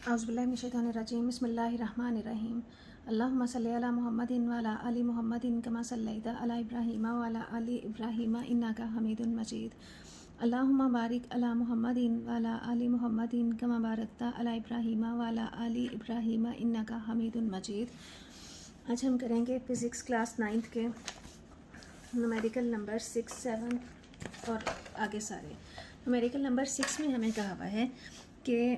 औज़ुबिल्लाहिमिनश्शैतानिर्रजीम बिस्मिल्लाहिर्रहमानिर्रहीम अल्लाहुम्मा सल्लि अला मुहम्मदिन व अला आलि मुहम्मदिन कमा सल्लैता अला इब्राहीम व अला आलि इब्राहीम इन्नका हमीदुन मजीद अल्लाहुम्मा बारिक अला मुहम्मदिन व अला आलि मुहम्मदिन कमा बारकता अला इब्राहीम व अला आलि इब्राहीम इन्नका हमीदुन मजीद। आज हम करेंगे फ़िज़िक्स क्लास 9th के न्यूमेरिकल नंबर 6, 7 और आगे सारे। न्यूमेरिकल नंबर 6 में हमें कहा हुआ है कि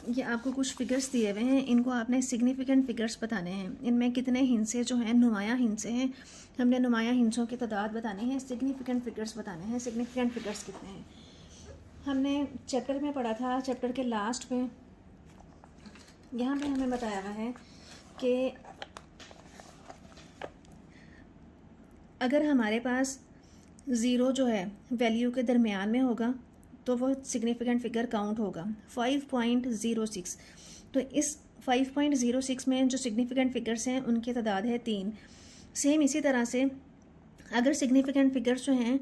ये आपको कुछ फिगर्स दिए हुए हैं, इनको आपने सिग्निफिकेंट फिगर्स बताने हैं। इनमें कितने हिंसे जो हैं नुमायां हिंसे हैं, हमने नुमायां हिंसों की तादाद बतानी है, सिग्निफिकेंट फिगर्स बताने हैं। सिग्निफिकेंट फिगर्स कितने हैं हमने चैप्टर में पढ़ा था, चैप्टर के लास्ट में। यहाँ पे हमें बताया हुआ है कि अगर हमारे पास ज़ीरो जो है वैल्यू के दरमियान में होगा तो वो सिग्निफिकेंट फिगर काउंट होगा 5.06। तो इस 5.06 में जो सिग्निफिकेंट फिगर्स हैं उनकी तादाद है 3। सेम इसी तरह से अगर सिग्निफिकेंट फिगर्स जो हैं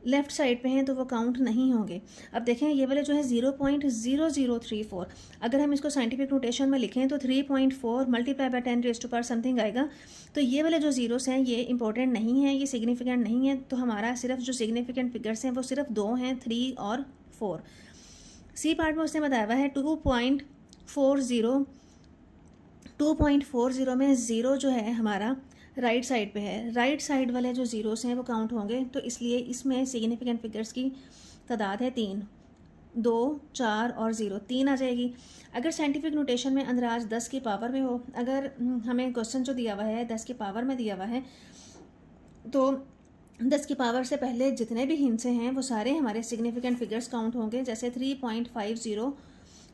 लेफ़्ट साइड पे हैं तो वो काउंट नहीं होंगे। अब देखें ये वाले जो है 0.0034, अगर हम इसको साइंटिफिक नोटेशन में लिखें तो 3.4 multiply by 10 raise to power something आएगा। तो ये वाले जो ज़ीरोस हैं ये इंपॉर्टेंट नहीं है, ये सिग्निफिकेंट नहीं है। तो हमारा सिर्फ जो सिग्निफिकेंट फिगर्स हैं वो सिर्फ 2 हैं, 3 और 4। सी पार्ट में उसने बताया हुआ है 2.40 में ज़ीरो जो है हमारा राइट साइड पे है। राइट साइड वाले जो ज़ीरोस हैं वो काउंट होंगे, तो इसलिए इसमें सिग्निफिकेंट फिगर्स की तादाद है 3, 2, 4 और 0, 3 आ जाएगी। अगर साइंटिफिक नोटेशन में अंदराज 10 की पावर में हो, अगर हमें क्वेश्चन जो दिया हुआ है 10 की पावर में दिया हुआ है तो 10 की पावर से पहले जितने भी हिंसे हैं वो सारे हमारे सिग्निफिकेंट फिगर्स काउंट होंगे। जैसे 3.50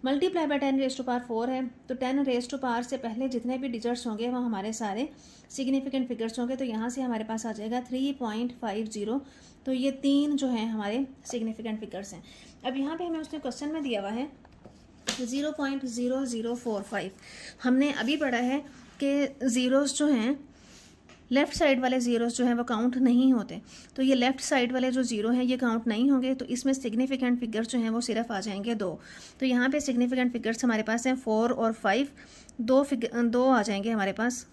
multiply by 10 raise to power 4 है, तो 10 रेज़ टू पावर से पहले जितने भी डिजिट्स होंगे वो हमारे सारे सिग्निफिकेंट फिगर्स होंगे। तो यहाँ से हमारे पास आ जाएगा 3.50। तो ये 3 जो हैं हमारे सिग्निफिकेंट फिगर्स हैं। अब यहाँ पे हमें उसने क्वेश्चन में दिया हुआ है 0.0045। हमने अभी पढ़ा है कि ज़ीरोस जो हैं लेफ़्ट साइड वाले ज़ीरोस जो हैं वो काउंट नहीं होते, तो ये लेफ़्ट साइड वाले जो ज़ीरो हैं ये काउंट नहीं होंगे। तो इसमें सिग्निफिकेंट फिगर्स जो हैं वो सिर्फ आ जाएंगे 2। तो यहाँ पे सिग्निफिकेंट फिगर्स हमारे पास हैं 4 और 5, 2 आ जाएंगे हमारे पास।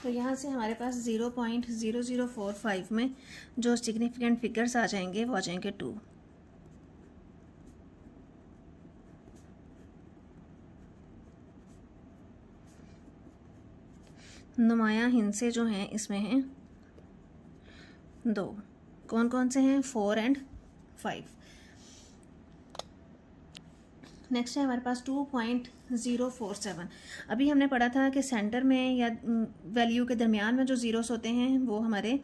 तो यहाँ से हमारे पास 0.0045 में जो सिग्निफिकेंट फिगर्स आ जाएंगे वो आ जाएंगे 2। नुमायां हिंसे जो हैं इसमें हैं 2। कौन कौन से हैं? 4 और 5। नेक्स्ट है हमारे पास 2.047। अभी हमने पढ़ा था कि सेंटर में या वैल्यू के दरमियान में जो ज़ीरोस होते हैं वो हमारे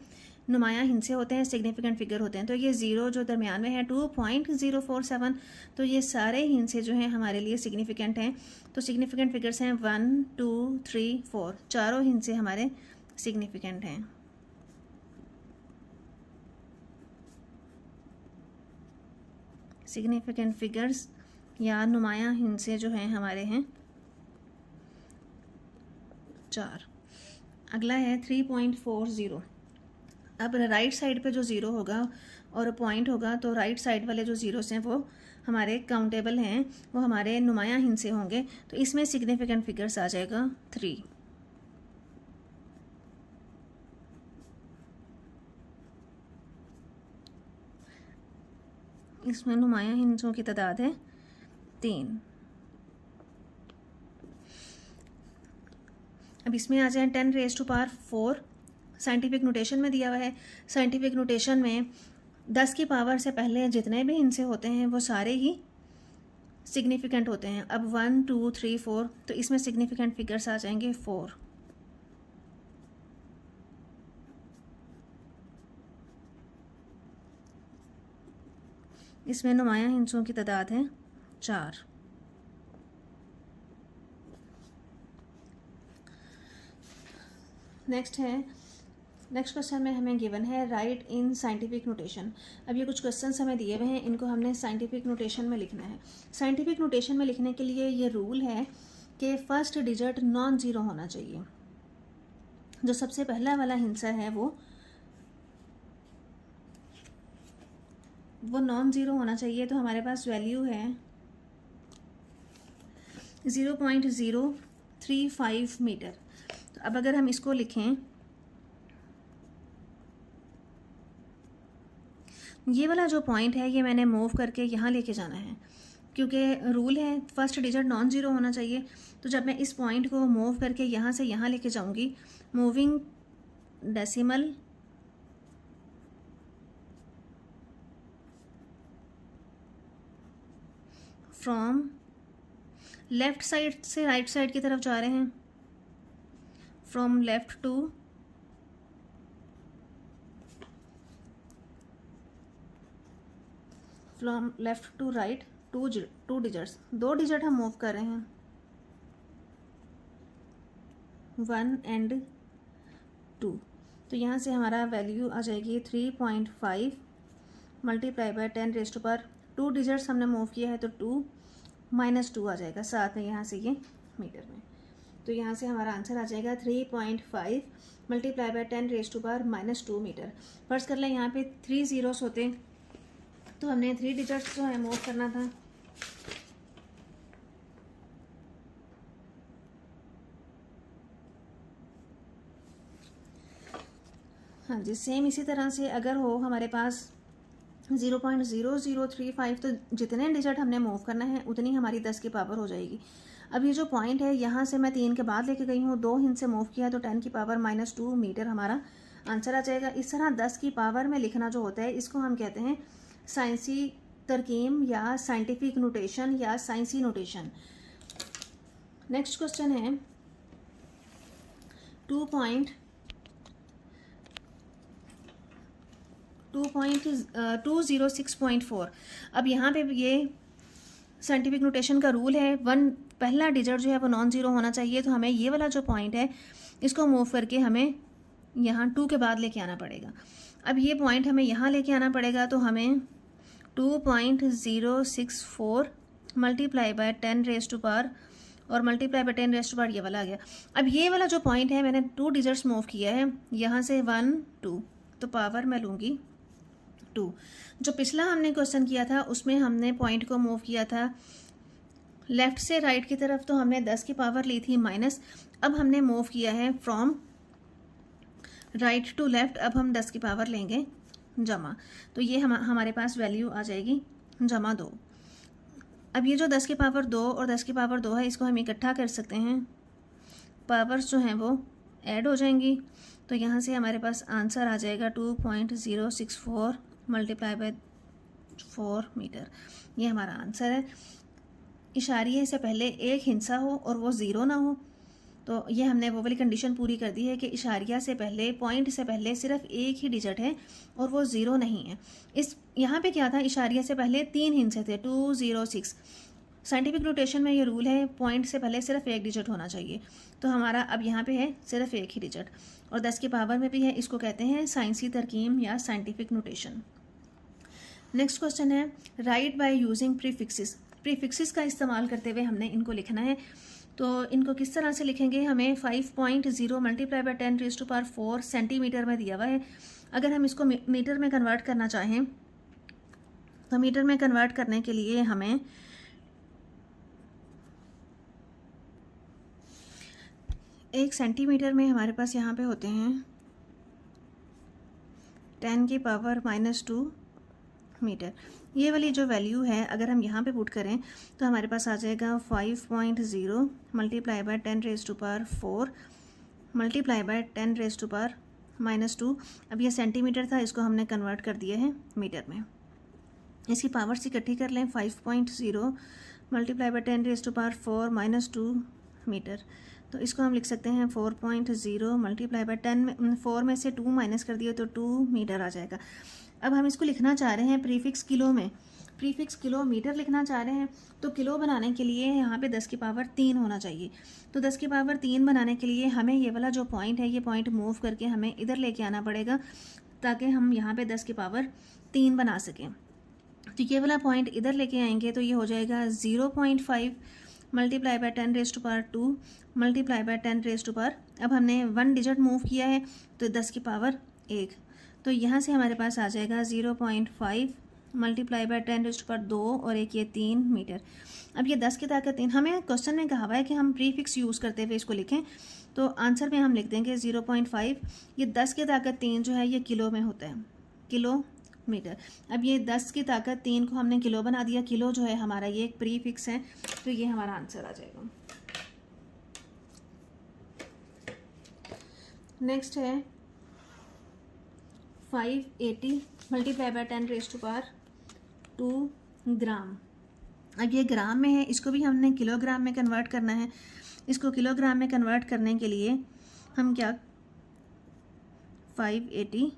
नुमायां हिंसे होते हैं, सिग्निफिकेंट फिगर होते हैं। तो ये ज़ीरो जो दरमियान में है 2.047, तो ये सारे हिंसे जो हैं हमारे लिए सिग्निफिकेंट हैं। तो सिग्निफिकेंट फिगर्स हैं 1, 2, 3, 4, चारों हिंसे हमारे सिग्निफिकेंट हैं। सिग्निफिकेंट फिगर्स या नुमायां हिंसे जो हैं हमारे हैं 4। अगला है 3.40। अब राइट साइड पे जो ज़ीरो होगा और पॉइंट होगा तो राइट साइड वाले जो ज़ीरोस हैं वो हमारे काउंटेबल हैं, वो हमारे नुमायां हिंसे होंगे। तो इसमें सिग्निफिकेंट फिगर्स आ जाएगा 3। इसमें नुमायां हिंसों की तादाद है 3। अब इसमें आ जाए 10 raise to power 4। Scientific notation में दिया हुआ है। साइंटिफिक नोटेशन में 10 की पावर से पहले जितने भी हिंसे होते हैं वो सारे ही सिग्निफिकेंट होते हैं। अब 1, 2, 3, 4, तो इसमें सिग्निफिकेंट फिगर्स आ जाएंगे 4। इसमें नुमायां हिंसों की तादाद है 4। नेक्स्ट क्वेश्चन में हमें गिवन है राइट इन साइंटिफिक नोटेशन। अब ये कुछ क्वेश्चंस हमें दिए हुए हैं, इनको हमने साइंटिफिक नोटेशन में लिखना है। साइंटिफिक नोटेशन में लिखने के लिए ये रूल है कि फर्स्ट डिजिट नॉन ज़ीरो होना चाहिए। जो सबसे पहला वाला हिंसा है वो वो नॉन ज़ीरो होना चाहिए, तो हमारे पास वैल्यू है 0.035 मीटर। तो अब अगर हम इसको लिखें, ये वाला जो पॉइंट है ये मैंने मूव करके यहाँ लेके जाना है, क्योंकि रूल है फर्स्ट डिजिट नॉन ज़ीरो होना चाहिए। तो जब मैं इस पॉइंट को मूव करके यहाँ से यहाँ लेके जाऊँगी, moving decimal from left side से राइट साइड की तरफ जा रहे हैं, from left to right, two digits, 2 digit हम मूव कर रहे हैं, 1 एंड 2। तो यहाँ से हमारा वैल्यू आ जाएगी 3.5 मल्टीप्लाई बाय 10⁻²। 2 डिजिट्स हमने मूव किया है तो 2 -2 आ जाएगा साथ में यहाँ से ये मीटर में। तो यहाँ से हमारा आंसर आ जाएगा 3.5 मल्टीप्लाई बाय 10⁻² मीटर। फर्स्ट कर लें यहाँ पे 3 ज़ीरोस होते तो हमने 3 डिजिट्स जो है मूव करना था। हाँ जी, सेम इसी तरह से अगर हो हमारे पास 0.0035, तो जितने डिजिट हमने मूव करना है उतनी हमारी 10 की पावर हो जाएगी। अब ये जो पॉइंट है यहाँ से मैं 3 के बाद लेके गई हूँ, 2 हिंद से मूव किया तो 10 की पावर -2 मीटर हमारा आंसर आ जाएगा। इस तरह 10 की पावर में लिखना जो होता है इसको हम कहते हैं साइंसी तरकीम या साइंटिफिक नोटेशन या साइंसी नोटेशन। नेक्स्ट क्वेश्चन है 2.206.4। अब यहाँ पे ये साइंटिफिक नोटेशन का रूल है, पहला डिजिट जो है वो नॉन ज़ीरो होना चाहिए। तो हमें ये वाला जो पॉइंट है इसको मूव करके हमें यहाँ 2 के बाद लेके आना पड़ेगा। अब ये पॉइंट हमें यहाँ लेके आना पड़ेगा, तो हमें 2.064 मल्टीप्लाई बाय 10⁻² और मल्टीप्लाई बाय 10⁻² ये वाला आ गया। अब ये वाला जो पॉइंट है मैंने 2 डिजिट्स मूव किया है, यहाँ से 1 2, तो पावर मैं लूँगी 2। जो पिछला हमने क्वेश्चन किया था उसमें हमने पॉइंट को मूव किया था लेफ़्ट से राइट की तरफ, तो हमने 10 की पावर ली थी माइनस। अब हमने मूव किया है फ्रॉम राइट टू लेफ़्ट, अब हम 10 की पावर लेंगे जमा, तो ये हमारे पास वैल्यू आ जाएगी -2। अब ये जो 10 की पावर 2 और 10 की पावर 2 है इसको हम इकट्ठा कर सकते हैं, पावर्स जो हैं वो ऐड हो जाएंगी। तो यहाँ से हमारे पास आंसर आ जाएगा 2.064 मल्टीप्लाई बाय 4 मीटर। ये हमारा आंसर है। इशारिये से पहले एक हिंसा हो और वो ज़ीरो ना हो, तो ये हमने वो वाली कंडीशन पूरी कर दी है कि इशारिया से पहले, पॉइंट से पहले सिर्फ एक ही डिजिट है और वो ज़ीरो नहीं है। इस यहाँ पे क्या था, इशारिया से पहले 3 हिंसे थे 206। साइंटिफिक नोटेशन में ये रूल है पॉइंट से पहले सिर्फ एक डिजिट होना चाहिए, तो हमारा अब यहाँ पे है सिर्फ एक ही डिजिट और 10 की पावर में भी है। इसको कहते हैं साइंसी तरकीम या साइंटिफिक नोटेशन। नेक्स्ट क्वेश्चन है right by using prefixes. Prefixes का इस्तेमाल करते हुए हमने इनको लिखना है। तो इनको किस तरह से लिखेंगे, हमें 5.0 मल्टीप्लाई बाय 10⁻⁴ सेंटीमीटर में दिया हुआ है। अगर हम इसको मीटर में कन्वर्ट करना चाहें तो मीटर में कन्वर्ट करने के लिए हमें एक सेंटीमीटर में हमारे पास यहाँ पे होते हैं 10 की पावर -2 मीटर। ये वाली जो वैल्यू है अगर हम यहाँ पे पुट करें तो हमारे पास आ जाएगा 5.0 मल्टीप्लाई बाय 10⁻⁴ मल्टीप्लाई बाय 10⁻⁻²। अब ये सेंटीमीटर था, इसको हमने कन्वर्ट कर दिया है मीटर में। इसकी पावर्स इकट्ठी कर लें, 5.0 मल्टीप्लाई बाय 10⁻⁴ -2 मीटर। तो इसको हम लिख सकते हैं 4.0 मल्टीप्लाई बाय 4 में से 2 माइनस कर दिए तो 2 मीटर आ जाएगा। अब हम इसको लिखना चाह रहे हैं प्रीफिक्स किलो में, प्रीफिक्स किलोमीटर लिखना चाह रहे हैं, तो किलो बनाने के लिए यहाँ पे 10 की पावर 3 होना चाहिए। तो 10 की पावर 3 बनाने के लिए हमें ये वाला जो पॉइंट है ये पॉइंट मूव करके हमें इधर लेके आना पड़ेगा ताकि हम यहाँ पे 10 की पावर 3 बना सकें। तो ये वाला पॉइंट इधर लेके आएंगे तो ये हो जाएगा 0.5 मल्टीप्लाई बाय 10⁻² मल्टीप्लाई बाय 10⁻। अब हमने 1 डिजिट मूव किया है तो 10 की पावर 1, तो यहाँ से हमारे पास आ जाएगा 0.5 मल्टीप्लाई बाय 10⁻², और एक ये 3 मीटर। अब ये 10 की ताकत 3, हमें क्वेश्चन में कहा हुआ है कि हम प्रीफिक्स यूज़ करते हुए इसको लिखें, तो आंसर में हम लिख देंगे 0.5। ये 10 की ताकत 3 जो है ये किलो में होता है, किलो मीटर। अब ये 10 की ताकत 3 को हमने किलो बना दिया, किलो जो है हमारा ये एक प्रीफिक्स है, तो ये हमारा आंसर आ जाएगा। नेक्स्ट है 580 मल्टीप्लाई बाय 10⁻²2 ग्राम। अब ये ग्राम में है, इसको भी हमने किलोग्राम में कन्वर्ट करना है। इसको किलोग्राम में कन्वर्ट करने के लिए हम क्या 580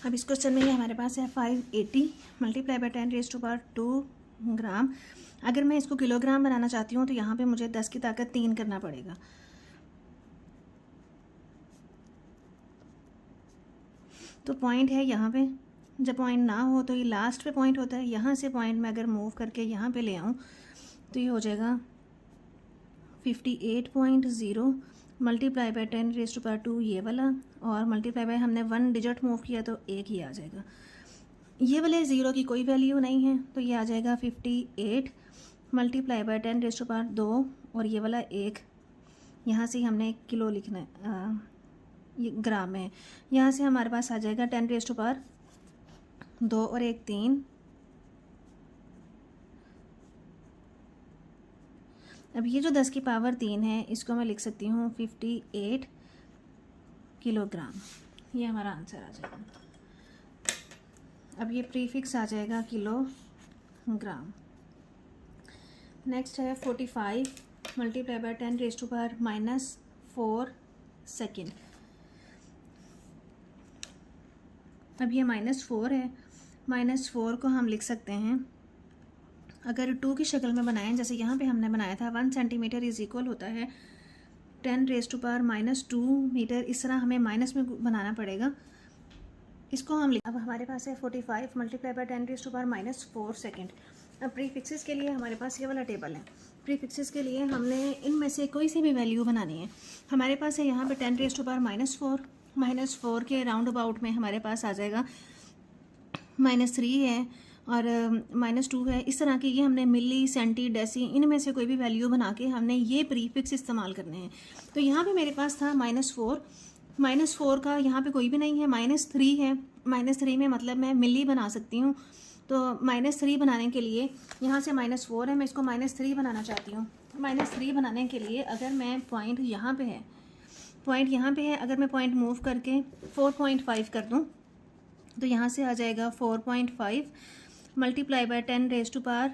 अब इस क्वेश्चन में ये हमारे पास है 580 मल्टीप्लाई बाय 10⁻² ग्राम। अगर मैं इसको किलोग्राम बनाना चाहती हूँ तो यहाँ पे मुझे 10 की ताकत 3 करना पड़ेगा। तो पॉइंट है यहाँ पे, जब पॉइंट ना हो तो ये लास्ट पे पॉइंट होता है। यहाँ से पॉइंट में अगर मूव करके यहाँ पे ले आऊँ तो ये हो जाएगा 58.0 मल्टीप्लाई बाय 10⁻² ये वाला, और मल्टीप्लाई बाय हमने 1 डिजिट मूव किया तो 1 ही आ जाएगा। ये वाले 0 की कोई वैल्यू नहीं है तो ये आ जाएगा 58 मल्टीप्लाई बाय 10⁻², और ये वाला 1, यहाँ से हमने किलो लिखना है, ये ग्राम में है। यहाँ से हमारे पास आ जाएगा 10⁻² और 1 3। अब ये जो 10 की पावर 3 है इसको मैं लिख सकती हूँ 58 किलोग्राम। ये हमारा आंसर आ जाएगा। अब ये प्रीफिक्स आ जाएगा किलोग्राम। नेक्स्ट है 45 मल्टीप्लाई बाय 10⁻⁻4 सेकेंड। अब ये -4 है, -4 को हम लिख सकते हैं, अगर 2 की शक्ल में बनाएं जैसे यहाँ पे हमने बनाया था, 1 सेंटीमीटर इज इक्वल होता है 10⁻⁻2 मीटर। इस तरह हमें माइनस में बनाना पड़ेगा। इसको हम अब हमारे पास है 45 मल्टीप्लाई बाय 10⁻⁻4 सेकेंड। अब प्रीफिक्सेस के लिए हमारे पास ये वाला टेबल है। प्रीफिक्सेस के लिए हमने इनमें से कोई सी भी वैल्यू बनानी है। हमारे पास है यहाँ पे 10⁻⁻4, -4 के राउंड अबाउट में हमारे पास आ जाएगा -3 है और -2 है। इस तरह के ये हमने मिली, सेंटी, डेसी, इनमें से कोई भी वैल्यू बना के हमने ये प्रीफिक्स इस्तेमाल करने हैं। तो यहाँ पे मेरे पास था -4 का यहाँ पे कोई भी नहीं है, -3 है। -3 में मतलब मैं मिली बना सकती हूँ। तो -3 बनाने के लिए यहाँ से -4 है, मैं इसको -3 बनाना चाहती हूँ। -3 बनाने के लिए अगर मैं पॉइंट यहाँ पे है, अगर मैं पॉइंट मूव करके 4.5 कर दूँ तो यहाँ से आ जाएगा 4.5 मल्टीप्लाई बाय 10⁻,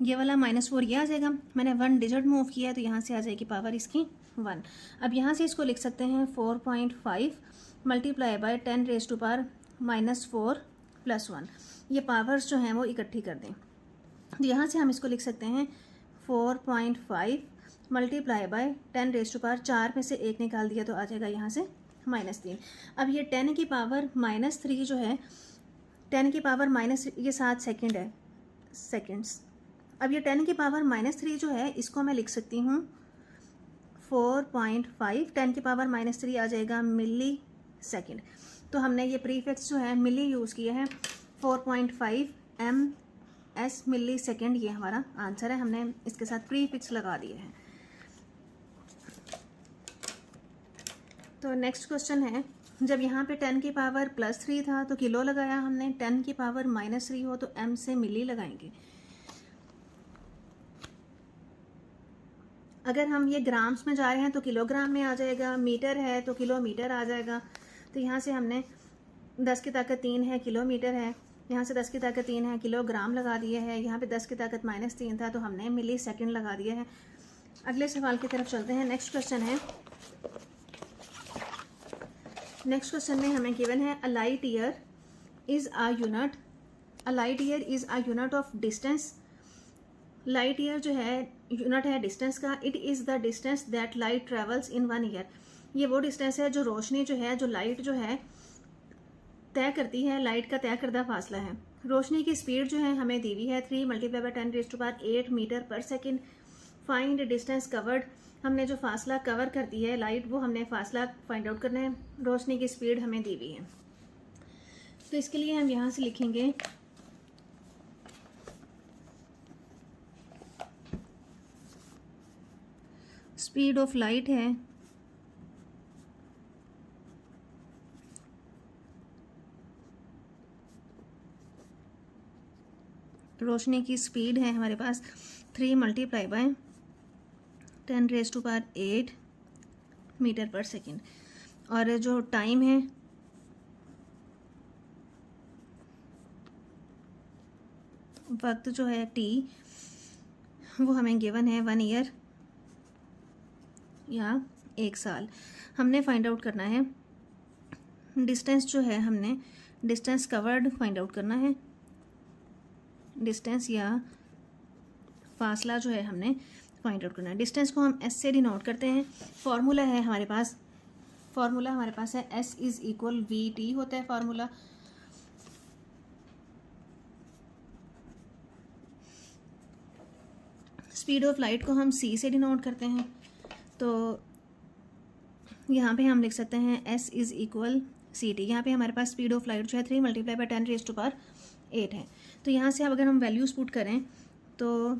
ये वाला -4 ये आ जाएगा। मैंने 1 डिजिट मूव किया है तो यहाँ से आ जाएगी पावर इसकी 1। अब यहाँ से इसको लिख सकते हैं 4.5 मल्टीप्लाई बाय 10⁻⁻4 + 1। ये पावर्स जो हैं वो इकट्ठी कर दें तो यहाँ से हम इसको लिख सकते हैं 4.5 मल्टीप्लाई बाय 10⁻⁴, 4 में से 1 निकाल दिया तो आ जाएगा यहाँ से -3। अब ये 10 की पावर -3 जो है, 10 की पावर ये 7 सेकेंड है, सेकेंड्स। अब ये 10 की पावर -3 जो है इसको मैं लिख सकती हूँ 4.5, 10 की पावर -3 आ जाएगा मिली सेकेंड। तो हमने ये प्रीफिक्स जो है मिली यूज़ किया है, 4.5 ms मिली सेकेंड, ये हमारा आंसर है। हमने इसके साथ प्रीफिक्स लगा दिए हैं। तो नेक्स्ट क्वेश्चन है, जब यहाँ पे 10 की पावर +3 था तो किलो लगाया हमने, 10 की पावर -3 हो तो m से मिली लगाएंगे। अगर हम ये ग्राम्स में जा रहे हैं तो किलोग्राम में आ जाएगा, मीटर है तो किलोमीटर आ जाएगा। तो यहाँ से हमने 10 की ताकत 3 है, किलोमीटर है, यहाँ से 10 की ताकत 3 है, किलोग्राम लगा दिया है। यहाँ पे 10 की ताकत -3 था तो हमने मिली सेकेंड लगा दिया है। अगले सवाल की तरफ चलते हैं। नेक्स्ट क्वेश्चन है, नेक्स्ट क्वेश्चन में हमें गिवन है a light year is a unit, a light year is a unit of distance. Light year जो है यूनिट है डिस्टेंस का। It is the distance that light travels in 1 year. ये वो डिस्टेंस है जो रोशनी जो है, जो लाइट जो है तय करती है, लाइट का तय करदा फासला है। रोशनी की स्पीड जो है हमें दी हुई है 3 मल्टीप्लाई बाय 10⁻8 मीटर पर सेकेंड। फाइंड डिस्टेंस कवर्ड हमने जो फासला कवर करती है लाइट, वो हमने फासला फाइंड आउट करना है। रोशनी की स्पीड हमें दी हुई है, तो इसके लिए हम यहाँ से लिखेंगे स्पीड ऑफ लाइट है रोशनी की स्पीड है हमारे पास 3 मल्टीप्लाई बाय 10⁸ मीटर पर सेकेंड, और जो टाइम है वक्त जो है टी, वो हमें गिवन है 1 ईयर या 1 साल। हमने फाइंड आउट करना है डिस्टेंस, जो है हमने डिस्टेंस कवर्ड फाइंड आउट करना है। डिस्टेंस या फासला जो है हमने फाइंड आउट करना है। डिस्टेंस को हम एस से डिनोट करते हैं। फॉर्मूला है हमारे पास, फॉर्मूला हमारे पास है S is equal we T होता है फॉर्मूला। स्पीड ऑफ लाइट को हम सी से डिनोट करते हैं, तो यहाँ पे हम लिख सकते हैं S is equal C T. यहाँ पे हमारे पास स्पीड ऑफ लाइट जो है 3 मल्टीप्लाई बाय 10⁸ है। तो यहाँ से अब अगर हम वैल्यूज़ पुट करें तो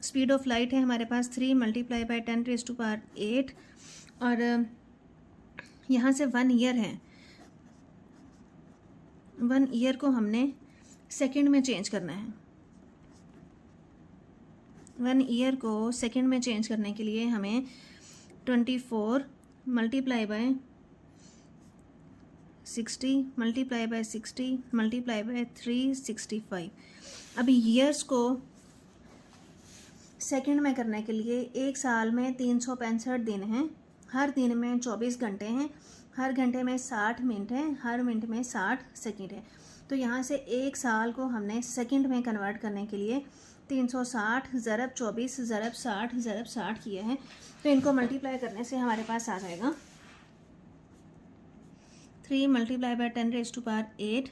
स्पीड ऑफ लाइट है हमारे पास 3 मल्टीप्लाई बाय 10⁸, और यहाँ से 1 ईयर है। 1 ईयर को हमने सेकंड में चेंज करना है। 1 ईयर को सेकंड में चेंज करने के लिए हमें 24 multiply by 60 multiply by 60 multiply by 365। अभी ईयर्स को सेकंड में करने के लिए एक साल में 365 दिन हैं, हर दिन में 24 घंटे हैं, हर घंटे में 60 मिनट हैं, हर मिनट में 60 सेकंड है। तो यहाँ से एक साल को हमने सेकंड में कन्वर्ट करने के लिए 360 ज़रब 24 ज़रब 60 ज़रब 60 किए हैं। तो इनको मल्टीप्लाई करने से हमारे पास आ जाएगा 3 मल्टीप्लाई बाय 10⁸।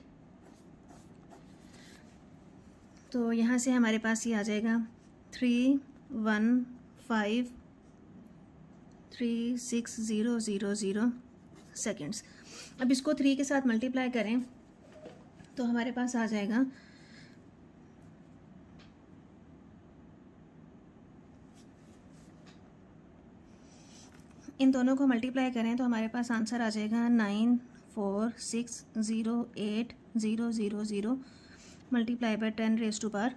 तो यहाँ से हमारे पास ये आ जाएगा 3153600 सेकेंड्स। अब इसको 3 के साथ मल्टीप्लाई करें तो हमारे पास आ जाएगा इन दोनों को मल्टीप्लाई करें तो हमारे पास आंसर आ जाएगा 9460800 मल्टीप्लाई बाय 10⁻,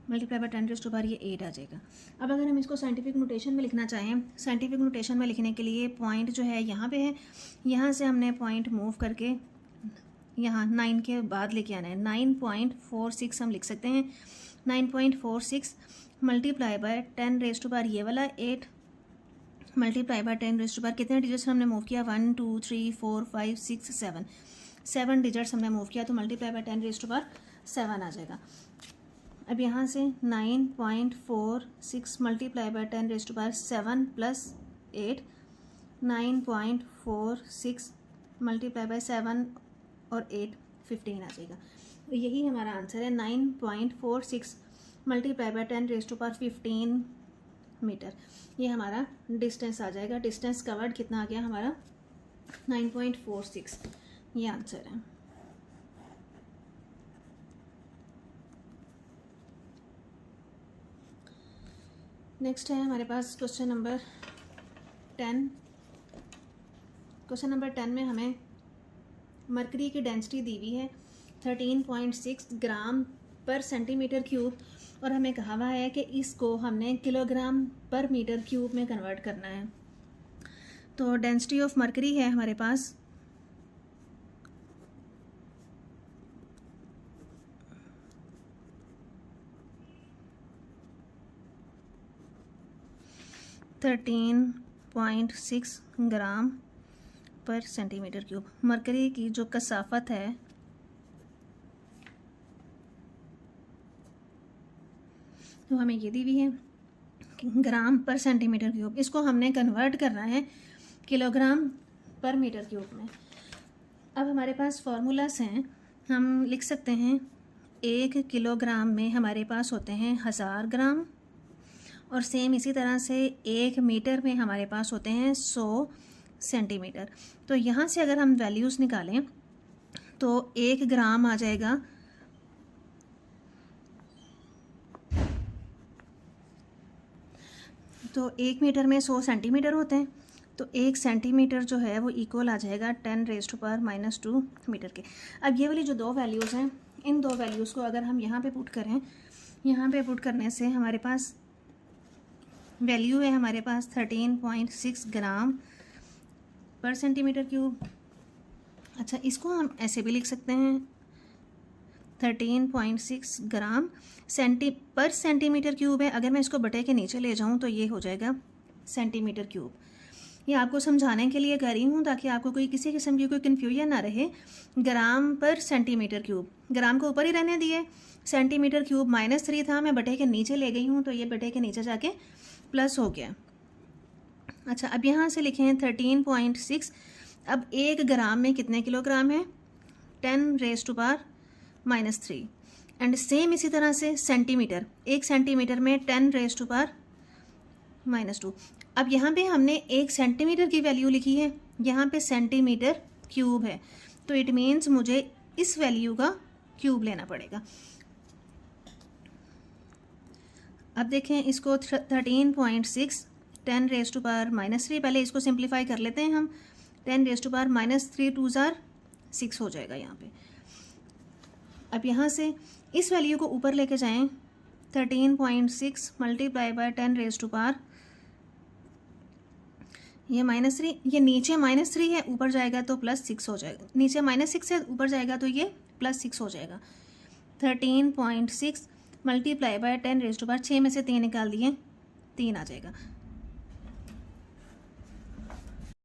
मल्टीप्लाई बाय 10⁻, ये 8 आ जाएगा। अब अगर हम इसको साइंटिफिक नोटेशन में लिखना चाहें, साइंटिफिक नोटेशन में लिखने के लिए पॉइंट जो है यहाँ पे है, यहाँ से हमने पॉइंट मूव करके यहाँ 9 के बाद लेके आना है। 9.46 हम लिख सकते हैं। 9.46 मल्टीप्लाई बाय 10⁻, ये वाला 8 मल्टीप्लाई बाय 10⁻, कितने डिजिट्स हमने मूव किया 1 2 3 4 5 6 7 डिजिट्स हमने मूव किया, तो मल्टीप्लाई बाय 10⁻7 आ जाएगा। अब यहाँ से 9.46 multiply by 10⁻7 plus 8, 9.46 multiply by 7 और 8 15 आ जाएगा। तो यही हमारा आंसर है 9.46 मल्टीप्लाई बाय 10⁻15 मीटर। ये हमारा डिस्टेंस आ जाएगा। डिस्टेंस कवर्ड कितना आ गया हमारा 9.46, ये आंसर है। नेक्स्ट है हमारे पास क्वेश्चन नंबर 10। क्वेश्चन नंबर 10 में हमें मरकरी की डेंसिटी दी हुई है 13.6 ग्राम पर सेंटीमीटर क्यूब, और हमें कहा हुआ है कि इसको हमने किलोग्राम पर मीटर क्यूब में कन्वर्ट करना है। तो डेंसिटी ऑफ मरकरी है हमारे पास 13.6 ग्राम पर सेंटीमीटर क्यूब। मरकरी की जो कसाफत है तो हमें ये दी हुई है ग्राम पर सेंटीमीटर क्यूब, इसको हमने कन्वर्ट करना है किलोग्राम पर मीटर क्यूब में। अब हमारे पास फार्मूलास हैं, हम लिख सकते हैं 1 किलोग्राम में हमारे पास होते हैं 1000 ग्राम, और सेम इसी तरह से 1 मीटर में हमारे पास होते हैं 100 सेंटीमीटर। तो यहाँ से अगर हम वैल्यूज़ निकालें तो 1 ग्राम आ जाएगा, तो 1 मीटर में 100 सेंटीमीटर होते हैं, तो 1 सेंटीमीटर जो है वो इक्वल आ जाएगा 10⁻⁻² मीटर के। अब ये वाली जो दो वैल्यूज़ हैं, इन दो वैल्यूज़ को अगर हम यहाँ पे पुट करें, यहाँ पे पुट करने से हमारे पास वैल्यू है हमारे पास 13.6 ग्राम पर सेंटीमीटर क्यूब। अच्छा, इसको हम ऐसे भी लिख सकते हैं 13.6 ग्राम पर सेंटीमीटर क्यूब है। अगर मैं इसको बटे के नीचे ले जाऊं तो ये हो जाएगा सेंटीमीटर क्यूब। ये आपको समझाने के लिए कर रही हूँ ताकि आपको कोई किसी किस्म की कोई कन्फ्यूजन ना रहे। ग्राम पर सेंटीमीटर क्यूब, ग्राम को ऊपर ही रहने दिए, सेंटीमीटर क्यूब -3 था, मैं बटे के नीचे ले गई हूँ तो ये बटे के नीचे जाके प्लस हो गया। अच्छा, अब यहाँ से लिखें 13.6। अब 1 ग्राम में कितने किलोग्राम है? 10⁻³ एंड सेम इसी तरह से सेंटीमीटर, 1 सेंटीमीटर में 10⁻²। अब यहाँ पे हमने 1 सेंटीमीटर की वैल्यू लिखी है, यहाँ पे सेंटीमीटर क्यूब है, तो इट मीन्स मुझे इस वैल्यू का क्यूब लेना पड़ेगा। अब देखें इसको 13.6 10⁻⁻3, पहले इसको सिंप्लीफाई कर लेते हैं हम। 10⁻3 2 ज़ार 6 हो जाएगा यहाँ पे। अब यहाँ से इस वैल्यू को ऊपर लेके जाएं, 13.6 मल्टीप्लाई बाय 10⁻, ये -3, ये नीचे -3 है, ऊपर जाएगा तो +6 हो जाएगा, नीचे -6 है, ऊपर जाएगा तो ये +6 हो जाएगा। 13.6 मल्टीप्लाई बाय 10⁻, 6 में से 3 निकाल दिए, 3 आ जाएगा।